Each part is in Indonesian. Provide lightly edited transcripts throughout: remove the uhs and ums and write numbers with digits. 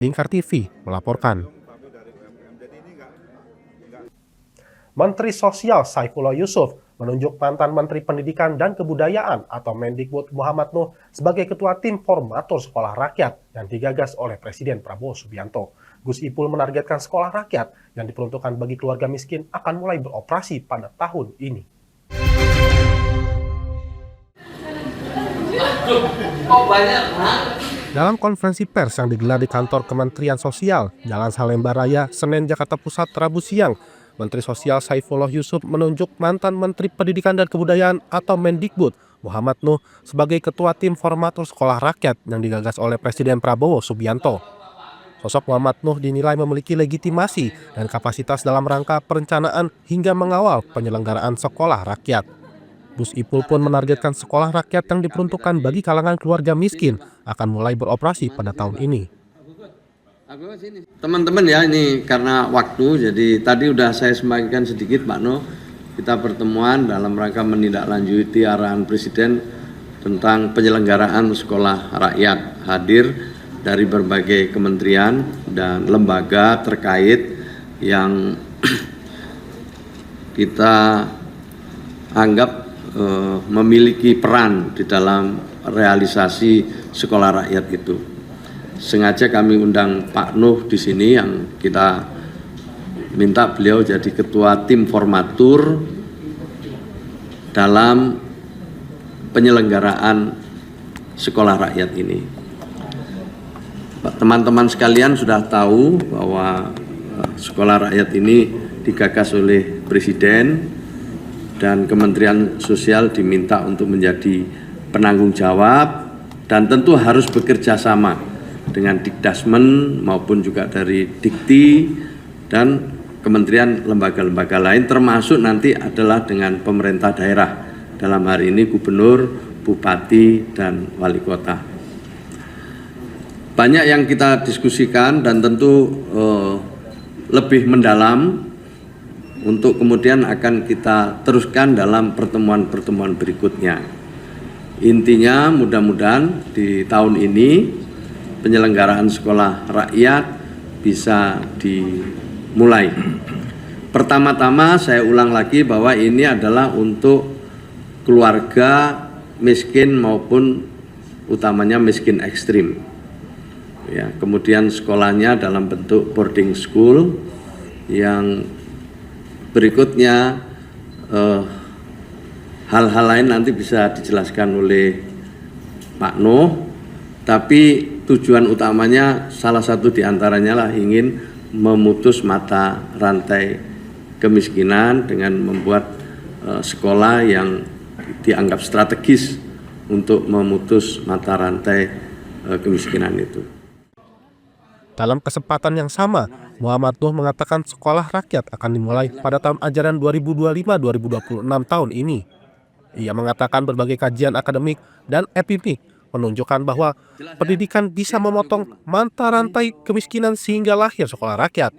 Lingkar TV melaporkan. Menteri Sosial Saifullah Yusuf menunjuk mantan Menteri Pendidikan dan Kebudayaan atau Mendikbud Muhammad Nuh sebagai Ketua Tim Formatur Sekolah Rakyat yang digagas oleh Presiden Prabowo Subianto. Gus Ipul menargetkan sekolah rakyat yang diperuntukkan bagi keluarga miskin akan mulai beroperasi pada tahun ini. Dalam konferensi pers yang digelar di kantor Kementerian Sosial, Jalan Salemba Raya, Senen, Jakarta Pusat, Rabu siang, Menteri Sosial Saifullah Yusuf menunjuk mantan Menteri Pendidikan dan Kebudayaan atau Mendikbud Muhammad Nuh sebagai Ketua Tim Formatur Sekolah Rakyat yang digagas oleh Presiden Prabowo Subianto. Sosok Muhammad Nuh dinilai memiliki legitimasi dan kapasitas dalam rangka perencanaan hingga mengawal penyelenggaraan sekolah rakyat. Gus Ipul pun menargetkan sekolah rakyat yang diperuntukkan bagi kalangan keluarga miskin akan mulai beroperasi pada tahun ini. Teman-teman ya, ini karena waktu, jadi tadi udah saya sampaikan sedikit Pak Nuh, kita pertemuan dalam rangka menindaklanjuti arahan Presiden tentang penyelenggaraan sekolah rakyat, hadir dari berbagai kementerian dan lembaga terkait yang kita anggap memiliki peran di dalam realisasi sekolah rakyat itu. Sengaja kami undang Pak Nuh di sini yang kita minta beliau jadi ketua tim formatur dalam penyelenggaraan sekolah rakyat ini. Teman-teman sekalian sudah tahu bahwa sekolah rakyat ini digagas oleh Presiden dan Kementerian Sosial diminta untuk menjadi penanggung jawab dan tentu harus bekerja sama dengan Dikdasmen maupun juga dari Dikti dan kementerian lembaga-lembaga lain, termasuk nanti adalah dengan pemerintah daerah, dalam hari ini gubernur, bupati, dan wali kota. Banyak yang kita diskusikan dan tentu lebih mendalam untuk kemudian akan kita teruskan dalam pertemuan-pertemuan berikutnya. Intinya mudah-mudahan di tahun ini penyelenggaraan sekolah rakyat bisa dimulai. Pertama-tama saya ulang lagi bahwa ini adalah untuk keluarga miskin maupun utamanya miskin ekstrim. Ya, kemudian sekolahnya dalam bentuk boarding school, yang berikutnya hal-hal lain nanti bisa dijelaskan oleh Pak Nuh, tapi tujuan utamanya salah satu diantaranya lah ingin memutus mata rantai kemiskinan dengan membuat sekolah yang dianggap strategis untuk memutus mata rantai kemiskinan itu. Dalam kesempatan yang sama, Muhammad Nuh mengatakan sekolah rakyat akan dimulai pada tahun ajaran 2025-2026 tahun ini. Ia mengatakan berbagai kajian akademik dan epidemik menunjukkan bahwa pendidikan bisa memotong mata rantai kemiskinan sehingga lahir sekolah rakyat.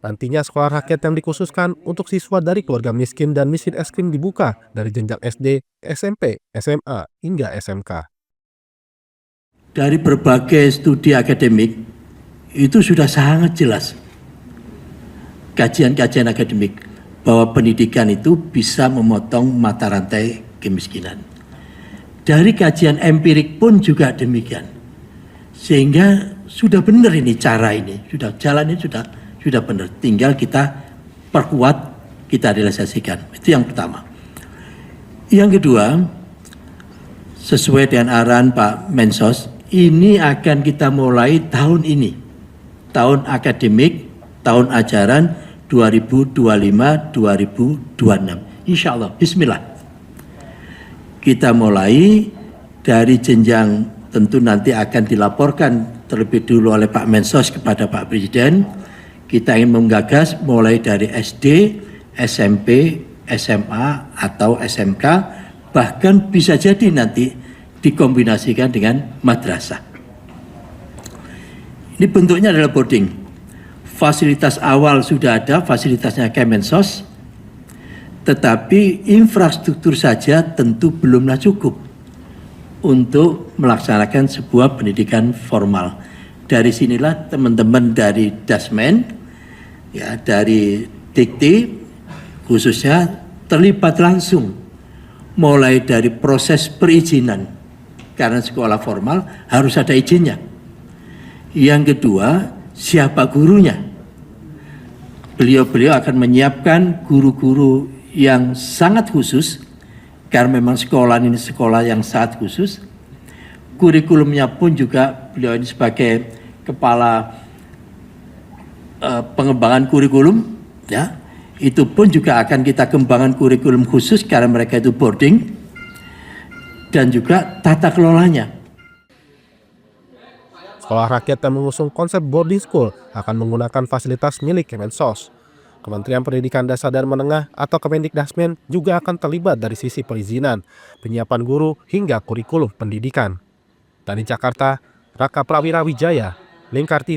Nantinya sekolah rakyat yang dikhususkan untuk siswa dari keluarga miskin dan miskin ekstrim dibuka dari jenjang SD, SMP, SMA, hingga SMK. Dari berbagai studi akademik, itu sudah sangat jelas kajian-kajian akademik bahwa pendidikan itu bisa memotong mata rantai kemiskinan. Dari kajian empirik pun juga demikian. Sehingga sudah benar ini cara ini, sudah jalannya sudah benar. Tinggal kita perkuat, kita realisasikan. Itu yang pertama. Yang kedua, sesuai dengan arahan Pak Mensos, ini akan kita mulai tahun ini. Tahun akademik, tahun ajaran 2025-2026. Insya Allah, bismillah. Kita mulai dari jenjang, tentu nanti akan dilaporkan terlebih dulu oleh Pak Mensos kepada Pak Presiden. Kita ingin menggagas mulai dari SD, SMP, SMA, atau SMK, bahkan bisa jadi nanti dikombinasikan dengan madrasah. Ini bentuknya adalah boarding. Fasilitas awal sudah ada, fasilitasnya Kemensos, tetapi infrastruktur saja tentu belumlah cukup untuk melaksanakan sebuah pendidikan formal. Dari sinilah teman-teman dari Dasmen, ya dari Dikti khususnya terlibat langsung mulai dari proses perizinan karena sekolah formal harus ada izinnya. Yang kedua, siapa gurunya? Beliau akan menyiapkan guru-guru yang sangat khusus karena memang sekolah ini sekolah yang sangat khusus. Kurikulumnya pun juga beliau ini sebagai kepala pengembangan kurikulum, ya itu pun juga akan kita kembangkan kurikulum khusus karena mereka itu boarding dan juga tata kelolanya. Sekolah rakyat yang mengusung konsep boarding school akan menggunakan fasilitas milik Kemensos. Kementerian Pendidikan Dasar dan Menengah atau Kemendikdasmen juga akan terlibat dari sisi perizinan, penyiapan guru hingga kurikulum pendidikan. Dari Jakarta, Raka Prawira Wijaya, Lingkar TV.